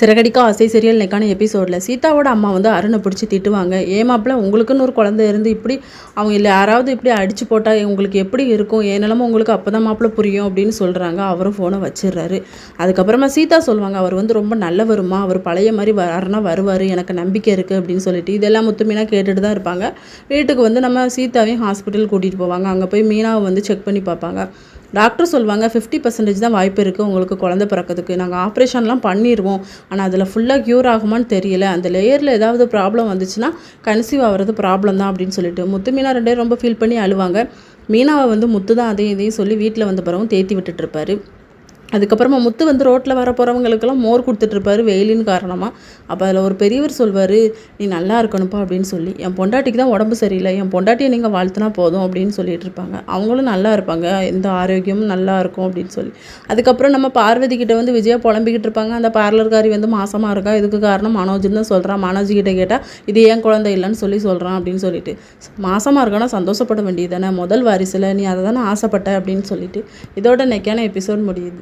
சிறகடிக்க ஆசை சீரியல் இன்னைக்கான எபிசோடில் சீதாவோட அம்மா வந்து அருணை பிடிச்சி திட்டுவாங்க. ஏமாப்பில் உங்களுக்குன்னு ஒரு குழந்தை இருந்து இப்படி அவங்க இல்லை யாராவது இப்படி அடித்து போட்டால் உங்களுக்கு எப்படி இருக்கும், ஏன் நிலம உங்களுக்கு அப்போ தான் மாப்பிள்ள புரியும் அப்படின்னு சொல்கிறாங்க. அவரும் ஃபோனை வச்சிடுறாரு. அதுக்கப்புறமா சீதா சொல்லுவாங்க, அவர் வந்து ரொம்ப நல்லவருமா, அவர் பழைய மாதிரி அருணா வருவார், எனக்கு நம்பிக்கை இருக்குது அப்படின்னு சொல்லிட்டு இதெல்லாம் முத்துமீனாக கேட்டுட்டு தான் இருப்பாங்க. வீட்டுக்கு வந்து நம்ம சீதாவையும் ஹாஸ்பிட்டல் கூட்டிகிட்டு போவாங்க. அங்கே போய் மீனாவை வந்து செக் பண்ணி பார்ப்பாங்க. டாக்டர் சொல்லுவாங்க 50% தான் வாய்ப்பு இருக்குது உங்களுக்கு குழந்தை பிறக்கிறதுக்கு, நாங்கள் ஆப்ரேஷன்லாம் பண்ணிடுவோம், ஆனால் அதில் ஃபுல்லாக க்யூர் ஆகுமான்னு தெரியல, அந்த லேயரில் ஏதாவது ப்ராப்ளம் வந்துச்சுன்னா கன்சீவ் ஆகிறது ப்ராப்ளம் தான் அப்படின்னு சொல்லிட்டு முத்து மீனா 2 பேரும் ரொம்ப ஃபீல் பண்ணி அழுவாங்க. மீனாவை வந்து முத்து தான் அதையும் இதையும் சொல்லி வீட்டில் வந்த பிறகும் தேத்தி விட்டுட்டுருப்பாரு. அதுக்கப்புறமா முத்து வந்து ரோட்டில் வர போகிறவங்களுக்கெல்லாம் மோர் கொடுத்துட்ருப்பாரு வெயிலின் காரணமாக. அப்போ அதில் ஒரு பெரியவர் சொல்வார், நீ நல்லா இருக்கணும்ப்பா அப்படின்னு சொல்லி, என் பொண்டாட்டிக்கு தான் உடம்பு சரியில்லை, என் பொண்டாட்டியை நீங்கள் வாழ்த்துனா போதும் அப்படின்னு சொல்லிட்டு இருப்பாங்க. அவங்களும் நல்லா இருப்பாங்க, எந்த ஆரோக்கியமும் நல்லா இருக்கும் அப்படின்னு சொல்லி. அதுக்கப்புறம் நம்ம பார்வதி கிட்ட வந்து விஜயா புலம்பிக்கிட்டு இருப்பாங்க. அந்த பார்லர்காரி வந்து மாசமாக இருக்கா, இதுக்கு காரணம் மனோஜ்னு தான் சொல்கிறான். மனோஜ் கிட்ட கேட்டால் இது ஏன் குழந்தை இல்லைன்னு சொல்கிறான் அப்படின்னு சொல்லிட்டு, மாசமாக இருக்கானா சந்தோஷப்பட வேண்டியது தானே, முதல் வாரிசில் நீ அதை தானே ஆசைப்பட்ட அப்படின்னு சொல்லிட்டு இதோட இன்னைக்கான எபிசோட் முடியுது.